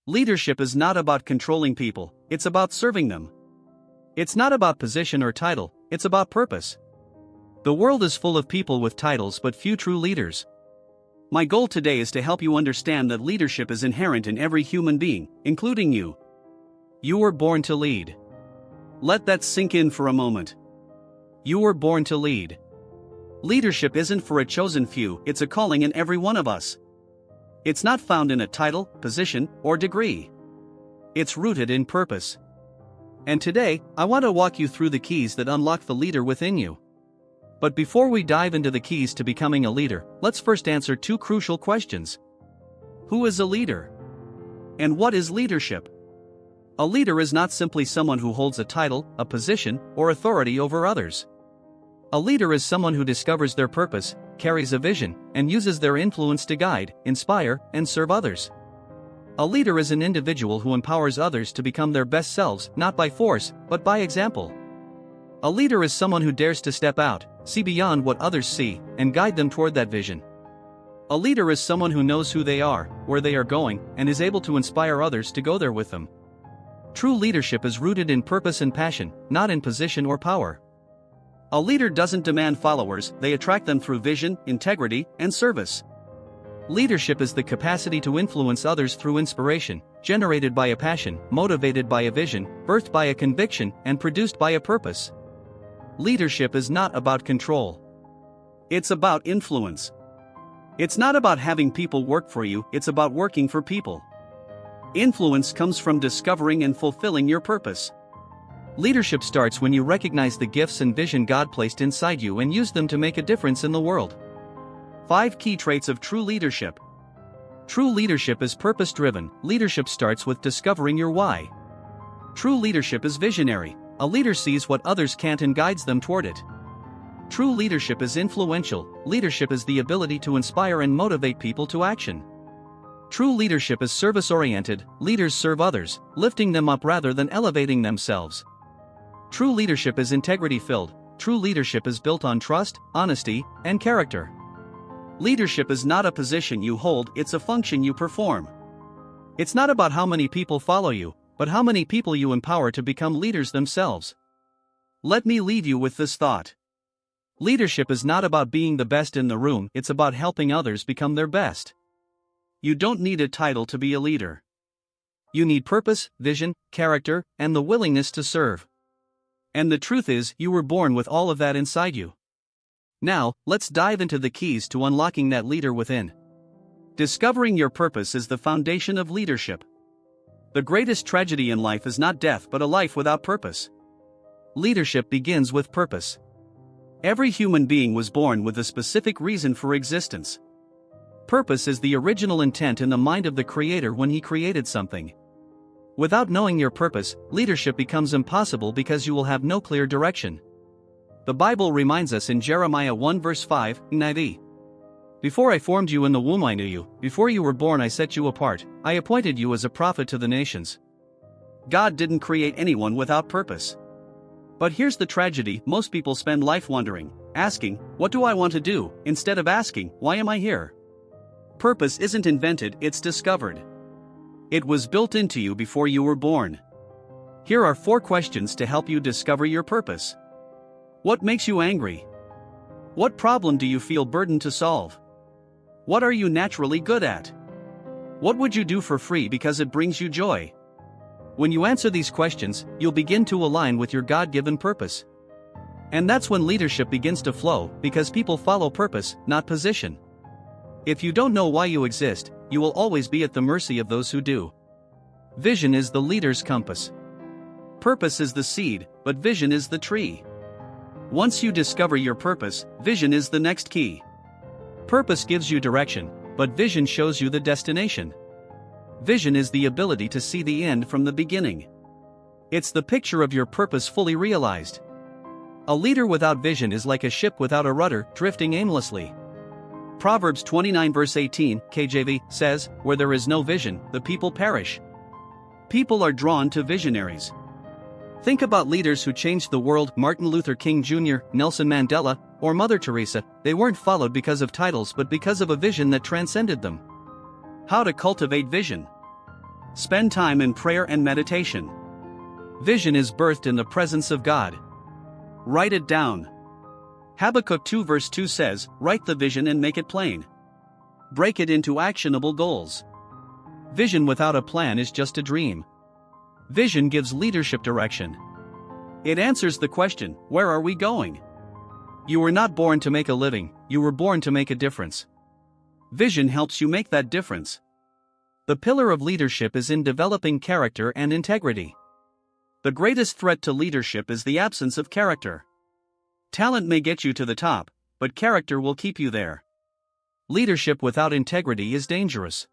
Leadership is not about controlling people, it's about serving them. It's not about position or title, it's about purpose. The world is full of people with titles but few true leaders. My goal today is to help you understand that leadership is inherent in every human being, including you. You were born to lead. Let that sink in for a moment. You were born to lead. Leadership isn't for a chosen few, it's a calling in every one of us. It's not found in a title, position, or degree. It's rooted in purpose. And today, I want to walk you through the keys that unlock the leader within you. But before we dive into the keys to becoming a leader, let's first answer two crucial questions. Who is a leader? And what is leadership? A leader is not simply someone who holds a title, a position, or authority over others. A leader is someone who discovers their purpose, carries a vision, and uses their influence to guide, inspire, and serve others. A leader is an individual who empowers others to become their best selves, not by force, but by example. A leader is someone who dares to step out, see beyond what others see, and guide them toward that vision. A leader is someone who knows who they are, where they are going, and is able to inspire others to go there with them. True leadership is rooted in purpose and passion, not in position or power. A leader doesn't demand followers, they attract them through vision, integrity, and service. Leadership is the capacity to influence others through inspiration, generated by a passion, motivated by a vision, birthed by a conviction, and produced by a purpose. Leadership is not about control. It's about influence. It's not about having people work for you, it's about working for people. Influence comes from discovering and fulfilling your purpose. Leadership starts when you recognize the gifts and vision God placed inside you and use them to make a difference in the world. 5 key traits of true leadership. True leadership is purpose-driven. Leadership starts with discovering your why. True leadership is visionary. A leader sees what others can't and guides them toward it. True leadership is influential. Leadership is the ability to inspire and motivate people to action. True leadership is service-oriented. Leaders serve others, lifting them up rather than elevating themselves. True leadership is integrity-filled. True leadership is built on trust, honesty, and character. Leadership is not a position you hold, it's a function you perform. It's not about how many people follow you, but how many people you empower to become leaders themselves. Let me leave you with this thought. Leadership is not about being the best in the room, it's about helping others become their best. You don't need a title to be a leader. You need purpose, vision, character, and the willingness to serve. And the truth is, you were born with all of that inside you. Now, let's dive into the keys to unlocking that leader within. Discovering your purpose is the foundation of leadership. The greatest tragedy in life is not death but a life without purpose. Leadership begins with purpose. Every human being was born with a specific reason for existence. Purpose is the original intent in the mind of the Creator when He created something. Without knowing your purpose, leadership becomes impossible because you will have no clear direction. The Bible reminds us in Jeremiah 1 verse 5, NIV. Before I formed you in the womb I knew you, before you were born I set you apart, I appointed you as a prophet to the nations. God didn't create anyone without purpose. But here's the tragedy, most people spend life wondering, asking, what do I want to do, instead of asking, why am I here? Purpose isn't invented, it's discovered. It was built into you before you were born. Here are 4 questions to help you discover your purpose. What makes you angry? What problem do you feel burdened to solve? What are you naturally good at? What would you do for free because it brings you joy? When you answer these questions, you'll begin to align with your God-given purpose. And that's when leadership begins to flow, because people follow purpose, not position. If you don't know why you exist, you will always be at the mercy of those who do. Vision is the leader's compass. Purpose is the seed, but vision is the tree. Once you discover your purpose, vision is the next key. Purpose gives you direction, but vision shows you the destination. Vision is the ability to see the end from the beginning. It's the picture of your purpose fully realized. A leader without vision is like a ship without a rudder, drifting aimlessly. Proverbs 29 verse 18, KJV, says, where there is no vision, the people perish. People are drawn to visionaries. Think about leaders who changed the world, Martin Luther King Jr., Nelson Mandela, or Mother Teresa. They weren't followed because of titles but because of a vision that transcended them. How to cultivate vision. Spend time in prayer and meditation. Vision is birthed in the presence of God. Write it down. Habakkuk 2 verse 2 says, "Write the vision and make it plain. Break it into actionable goals." Vision without a plan is just a dream. Vision gives leadership direction. It answers the question, where are we going? You were not born to make a living, you were born to make a difference. Vision helps you make that difference. The pillar of leadership is in developing character and integrity. The greatest threat to leadership is the absence of character. Talent may get you to the top, but character will keep you there. Leadership without integrity is dangerous.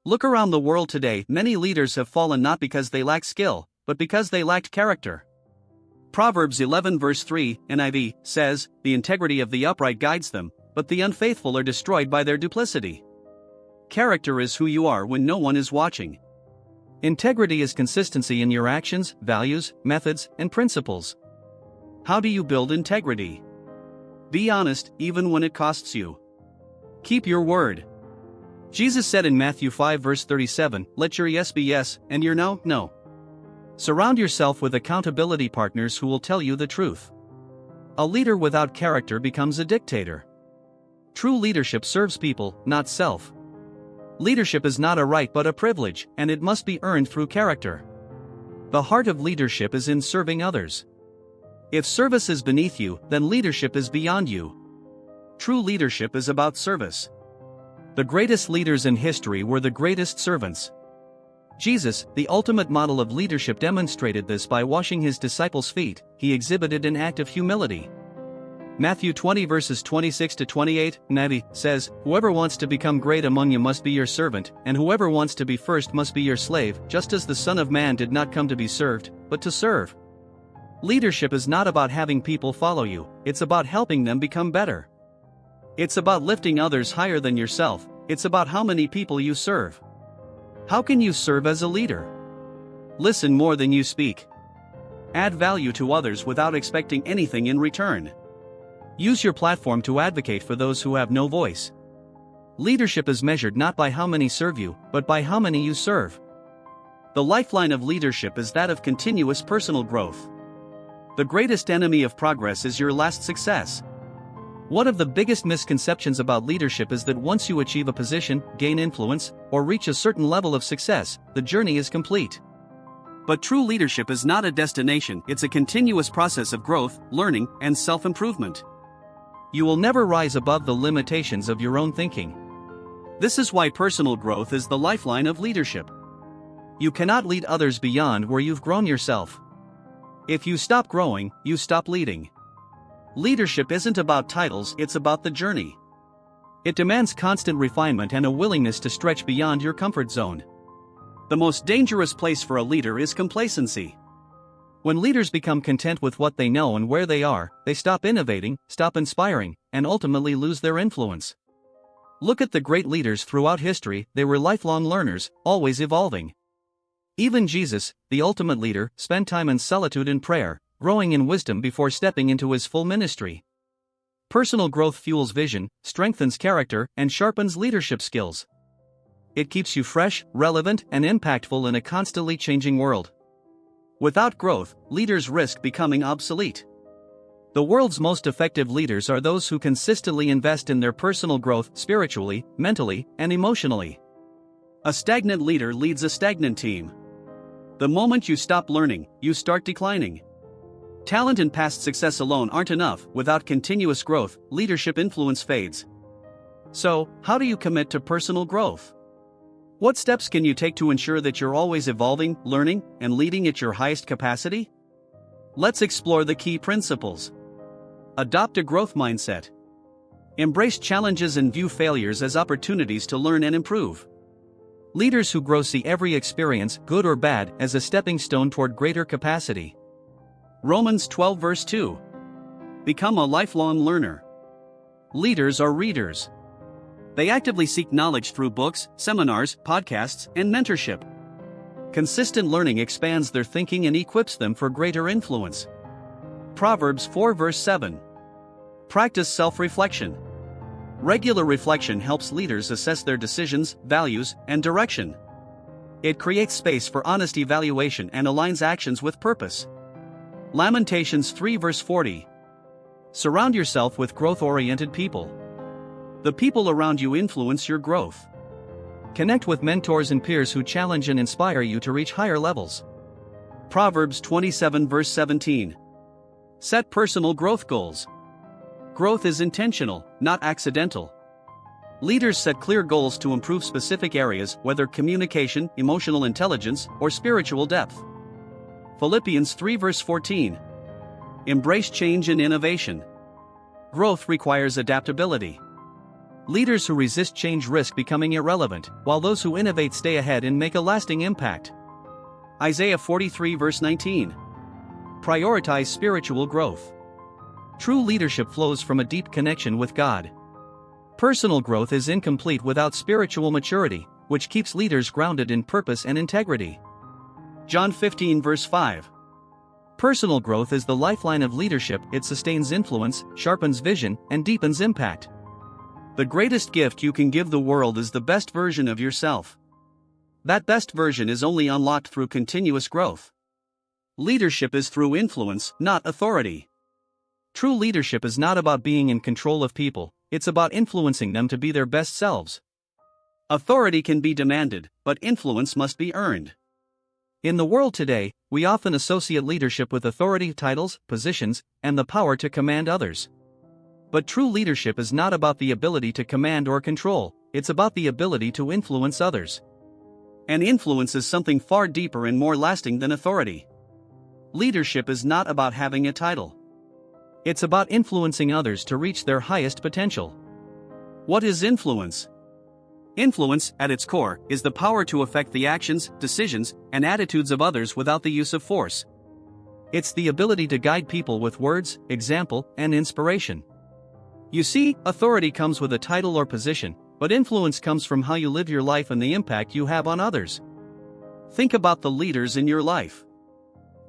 Look around the world today, many leaders have fallen not because they lack skill, but because they lacked character. Proverbs 11 verse 3, NIV, says, "The integrity of the upright guides them, but the unfaithful are destroyed by their duplicity." Character is who you are when no one is watching. Integrity is consistency in your actions, values, methods, and principles. How do you build integrity? Be honest, even when it costs you. Keep your word. Jesus said in Matthew 5 verse 37, "Let your yes be yes, and your no, no." Surround yourself with accountability partners who will tell you the truth. A leader without character becomes a dictator. True leadership serves people, not self. Leadership is not a right but a privilege, and it must be earned through character. The heart of leadership is in serving others. If service is beneath you, then leadership is beyond you. True leadership is about service. The greatest leaders in history were the greatest servants. Jesus, the ultimate model of leadership, demonstrated this by washing his disciples' feet. He exhibited an act of humility. Matthew 20 verses 26 to 28, NIV, says, "Whoever wants to become great among you must be your servant, and whoever wants to be first must be your slave, just as the Son of Man did not come to be served, but to serve." Leadership is not about having people follow you, it's about helping them become better. It's about lifting others higher than yourself, it's about how many people you serve. How can you serve as a leader? Listen more than you speak. Add value to others without expecting anything in return. Use your platform to advocate for those who have no voice. Leadership is measured not by how many serve you, but by how many you serve. The lifeline of leadership is that of continuous personal growth. The greatest enemy of progress is your last success. One of the biggest misconceptions about leadership is that once you achieve a position, gain influence, or reach a certain level of success, the journey is complete. But true leadership is not a destination, it's a continuous process of growth, learning, and self-improvement. You will never rise above the limitations of your own thinking. This is why personal growth is the lifeline of leadership. You cannot lead others beyond where you've grown yourself. If you stop growing, you stop leading. Leadership isn't about titles, it's about the journey. It demands constant refinement and a willingness to stretch beyond your comfort zone. The most dangerous place for a leader is complacency. When leaders become content with what they know and where they are, they stop innovating, stop inspiring, and ultimately lose their influence. Look at the great leaders throughout history, they were lifelong learners, always evolving. Even Jesus, the ultimate leader, spent time in solitude and prayer, growing in wisdom before stepping into his full ministry. Personal growth fuels vision, strengthens character, and sharpens leadership skills. It keeps you fresh, relevant, and impactful in a constantly changing world. Without growth, leaders risk becoming obsolete. The world's most effective leaders are those who consistently invest in their personal growth spiritually, mentally, and emotionally. A stagnant leader leads a stagnant team. The moment you stop learning, you start declining. Talent and past success alone aren't enough. Without continuous growth, leadership influence fades. So, how do you commit to personal growth? What steps can you take to ensure that you're always evolving, learning, and leading at your highest capacity? Let's explore the key principles. Adopt a growth mindset. Embrace challenges and view failures as opportunities to learn and improve. Leaders who grow see every experience, good or bad, as a stepping stone toward greater capacity. Romans 12 verse 2. Become a lifelong learner. Leaders are readers. They actively seek knowledge through books, seminars, podcasts, and mentorship. Consistent learning expands their thinking and equips them for greater influence. Proverbs 4 verse 7. Practice self-reflection. Regular reflection helps leaders assess their decisions, values, and direction. It creates space for honest evaluation and aligns actions with purpose. Lamentations 3 verse 40. Surround yourself with growth-oriented people. The people around you influence your growth. Connect with mentors and peers who challenge and inspire you to reach higher levels. Proverbs 27 verse 17. Set personal growth goals. Growth is intentional, not accidental. Leaders set clear goals to improve specific areas, whether communication, emotional intelligence, or spiritual depth. Philippians 3 verse 14. Embrace change and innovation. Growth requires adaptability. Leaders who resist change risk becoming irrelevant, while those who innovate stay ahead and make a lasting impact. Isaiah 43 verse 19. Prioritize spiritual growth. True leadership flows from a deep connection with God. Personal growth is incomplete without spiritual maturity, which keeps leaders grounded in purpose and integrity. John 15 verse 5. Personal growth is the lifeline of leadership. It sustains influence, sharpens vision, and deepens impact. The greatest gift you can give the world is the best version of yourself. That best version is only unlocked through continuous growth. Leadership is through influence, not authority. True leadership is not about being in control of people, it's about influencing them to be their best selves. Authority can be demanded, but influence must be earned. In the world today, we often associate leadership with authority, titles, positions, and the power to command others. But true leadership is not about the ability to command or control, it's about the ability to influence others. And influence is something far deeper and more lasting than authority. Leadership is not about having a title. It's about influencing others to reach their highest potential. What is influence? Influence, at its core, is the power to affect the actions, decisions, and attitudes of others without the use of force. It's the ability to guide people with words, example, and inspiration. You see, authority comes with a title or position, but influence comes from how you live your life and the impact you have on others. Think about the leaders in your life.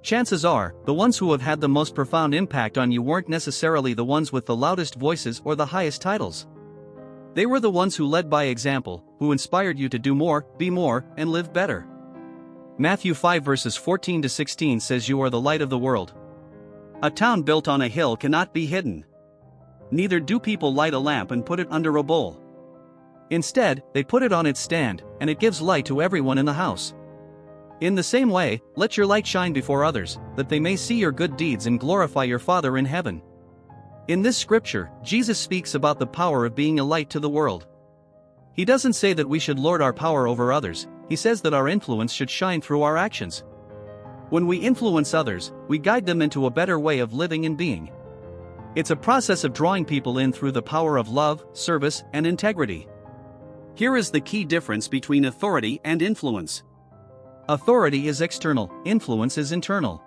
Chances are, the ones who have had the most profound impact on you weren't necessarily the ones with the loudest voices or the highest titles. They were the ones who led by example, who inspired you to do more, be more, and live better. Matthew 5 verses 14 to 16 says, "You are the light of the world. A town built on a hill cannot be hidden. Neither do people light a lamp and put it under a bowl. Instead, they put it on its stand, and it gives light to everyone in the house. In the same way, let your light shine before others, that they may see your good deeds and glorify your Father in heaven." In this scripture, Jesus speaks about the power of being a light to the world. He doesn't say that we should lord our power over others, he says that our influence should shine through our actions. When we influence others, we guide them into a better way of living and being. It's a process of drawing people in through the power of love, service, and integrity. Here is the key difference between authority and influence. Authority is external, influence is internal.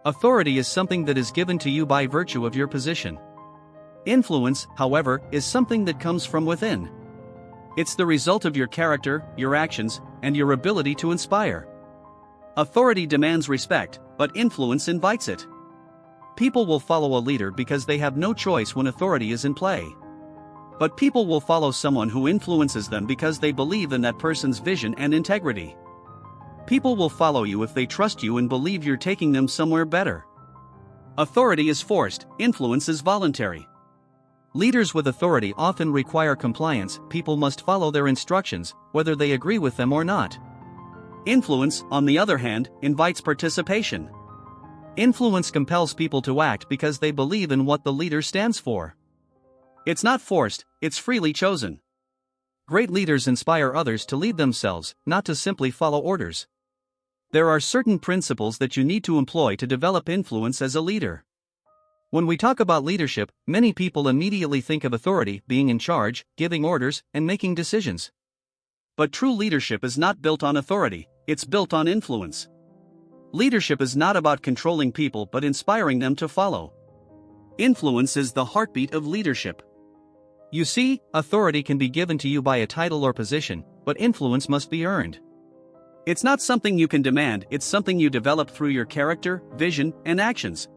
Authority is something that is given to you by virtue of your position. Influence, however, is something that comes from within. It's the result of your character, your actions, and your ability to inspire. Authority demands respect, but influence invites it. People will follow a leader because they have no choice when authority is in play. But people will follow someone who influences them because they believe in that person's vision and integrity. People will follow you if they trust you and believe you're taking them somewhere better. Authority is forced, influence is voluntary. Leaders with authority often require compliance, people must follow their instructions, whether they agree with them or not. Influence, on the other hand, invites participation. Influence compels people to act because they believe in what the leader stands for. It's not forced, it's freely chosen. Great leaders inspire others to lead themselves, not to simply follow orders. There are certain principles that you need to employ to develop influence as a leader. When we talk about leadership, many people immediately think of authority, being in charge, giving orders, and making decisions. But true leadership is not built on authority, it's built on influence. Leadership is not about controlling people but inspiring them to follow. Influence is the heartbeat of leadership. You see, authority can be given to you by a title or position, but influence must be earned. It's not something you can demand, it's something you develop through your character, vision, and actions.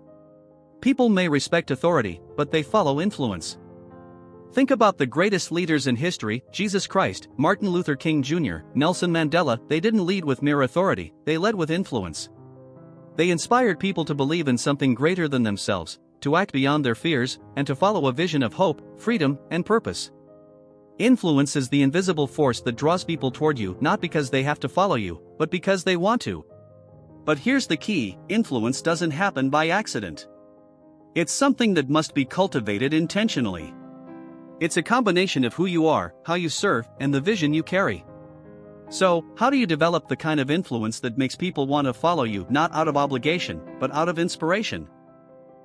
People may respect authority, but they follow influence. Think about the greatest leaders in history: Jesus Christ, Martin Luther King Jr., Nelson Mandela. They didn't lead with mere authority, they led with influence. They inspired people to believe in something greater than themselves, to act beyond their fears, and to follow a vision of hope, freedom, and purpose. Influence is the invisible force that draws people toward you, not because they have to follow you, but because they want to. But here's the key: influence doesn't happen by accident. It's something that must be cultivated intentionally. It's a combination of who you are, how you serve, and the vision you carry. So, how do you develop the kind of influence that makes people want to follow you, not out of obligation, but out of inspiration?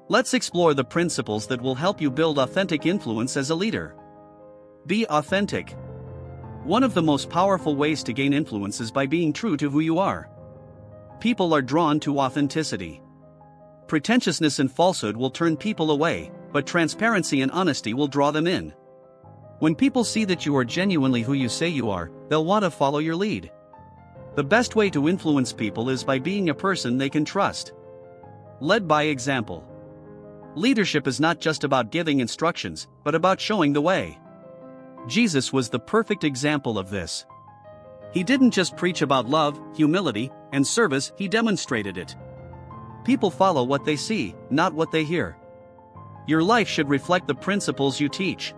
Let's explore the principles that will help you build authentic influence as a leader. Be authentic. One of the most powerful ways to gain influence is by being true to who you are. People are drawn to authenticity. Pretentiousness and falsehood will turn people away, but transparency and honesty will draw them in. When people see that you are genuinely who you say you are, they'll want to follow your lead. The best way to influence people is by being a person they can trust. Led by example. Leadership is not just about giving instructions, but about showing the way. Jesus was the perfect example of this. He didn't just preach about love, humility, and service, he demonstrated it. People follow what they see, not what they hear. Your life should reflect the principles you teach.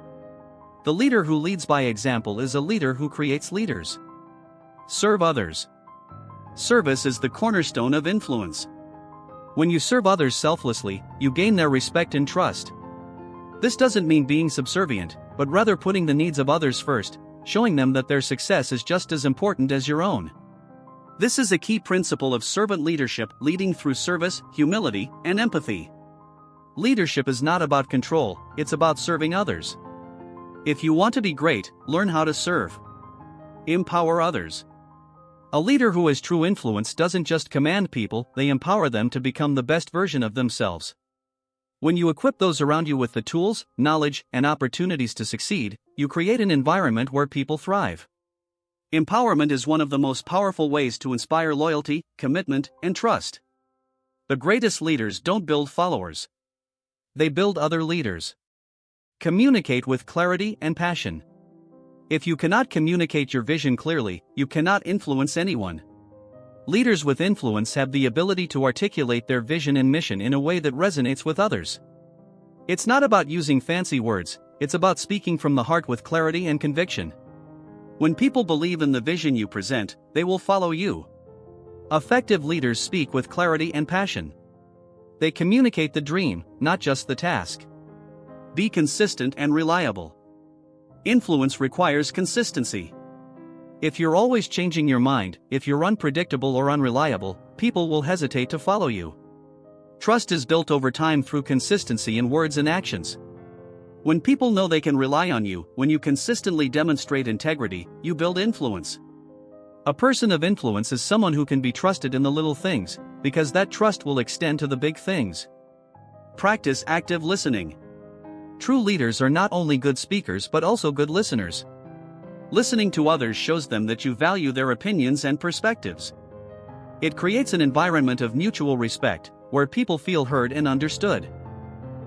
The leader who leads by example is a leader who creates leaders. Serve others. Service is the cornerstone of influence. When you serve others selflessly, you gain their respect and trust. This doesn't mean being subservient, but rather putting the needs of others first, showing them that their success is just as important as your own. This is a key principle of servant leadership, leading through service, humility, and empathy. Leadership is not about control, it's about serving others. If you want to be great, learn how to serve. Empower others. A leader who has true influence doesn't just command people, they empower them to become the best version of themselves. When you equip those around you with the tools, knowledge, and opportunities to succeed, you create an environment where people thrive. Empowerment is one of the most powerful ways to inspire loyalty, commitment, and trust. The greatest leaders don't build followers. They build other leaders. Communicate with clarity and passion. If you cannot communicate your vision clearly, you cannot influence anyone. Leaders with influence have the ability to articulate their vision and mission in a way that resonates with others. It's not about using fancy words, it's about speaking from the heart with clarity and conviction. When people believe in the vision you present, they will follow you. Effective leaders speak with clarity and passion. They communicate the dream, not just the task. Be consistent and reliable. Influence requires consistency. If you're always changing your mind, if you're unpredictable or unreliable, people will hesitate to follow you. Trust is built over time through consistency in words and actions. When people know they can rely on you, when you consistently demonstrate integrity, you build influence. A person of influence is someone who can be trusted in the little things, because that trust will extend to the big things. Practice active listening. True leaders are not only good speakers but also good listeners. Listening to others shows them that you value their opinions and perspectives. It creates an environment of mutual respect, where people feel heard and understood.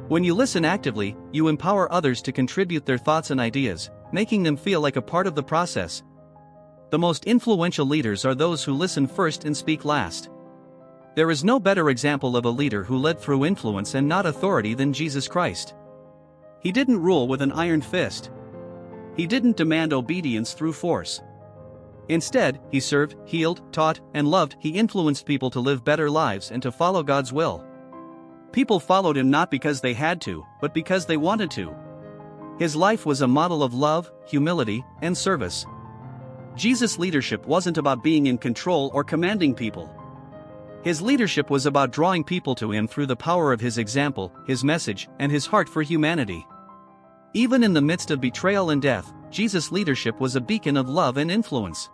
When you listen actively, you empower others to contribute their thoughts and ideas, making them feel like a part of the process. The most influential leaders are those who listen first and speak last. There is no better example of a leader who led through influence and not authority than Jesus Christ. He didn't rule with an iron fist. He didn't demand obedience through force. Instead, he served, healed, taught, and loved. He influenced people to live better lives and to follow God's will. People followed him not because they had to, but because they wanted to. His life was a model of love, humility, and service. Jesus' leadership wasn't about being in control or commanding people. His leadership was about drawing people to him through the power of his example, his message, and his heart for humanity. Even in the midst of betrayal and death, Jesus' leadership was a beacon of love and influence.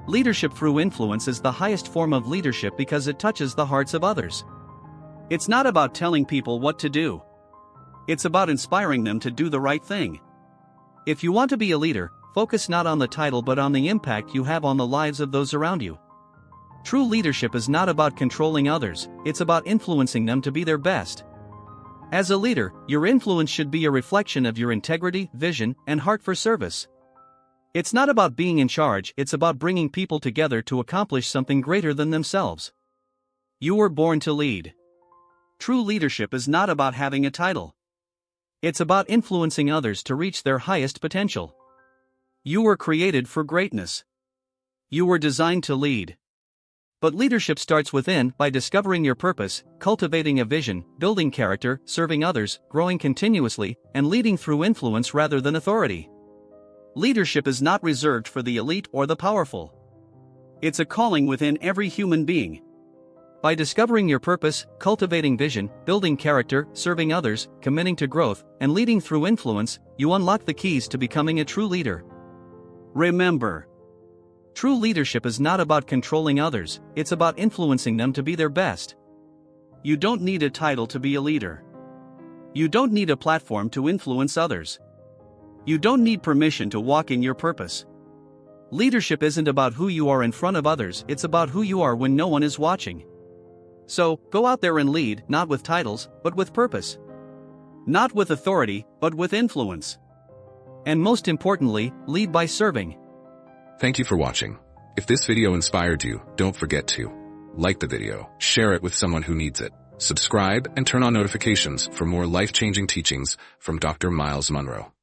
Leadership through influence is the highest form of leadership because it touches the hearts of others. It's not about telling people what to do. It's about inspiring them to do the right thing. If you want to be a leader, focus not on the title but on the impact you have on the lives of those around you. True leadership is not about controlling others, it's about influencing them to be their best. As a leader, your influence should be a reflection of your integrity, vision, and heart for service. It's not about being in charge, it's about bringing people together to accomplish something greater than themselves. You were born to lead. True leadership is not about having a title. It's about influencing others to reach their highest potential. You were created for greatness. You were designed to lead. But leadership starts within, by discovering your purpose, cultivating a vision, building character, serving others, growing continuously, and leading through influence rather than authority. Leadership is not reserved for the elite or the powerful. It's a calling within every human being. By discovering your purpose, cultivating vision, building character, serving others, committing to growth, and leading through influence, you unlock the keys to becoming a true leader. Remember, true leadership is not about controlling others, it's about influencing them to be their best. You don't need a title to be a leader. You don't need a platform to influence others. You don't need permission to walk in your purpose. Leadership isn't about who you are in front of others, it's about who you are when no one is watching. So, go out there and lead, not with titles, but with purpose. Not with authority, but with influence. And most importantly, lead by serving. Thank you for watching. If this video inspired you, don't forget to like the video, share it with someone who needs it, subscribe, and turn on notifications for more life-changing teachings from Dr. Myles Munroe.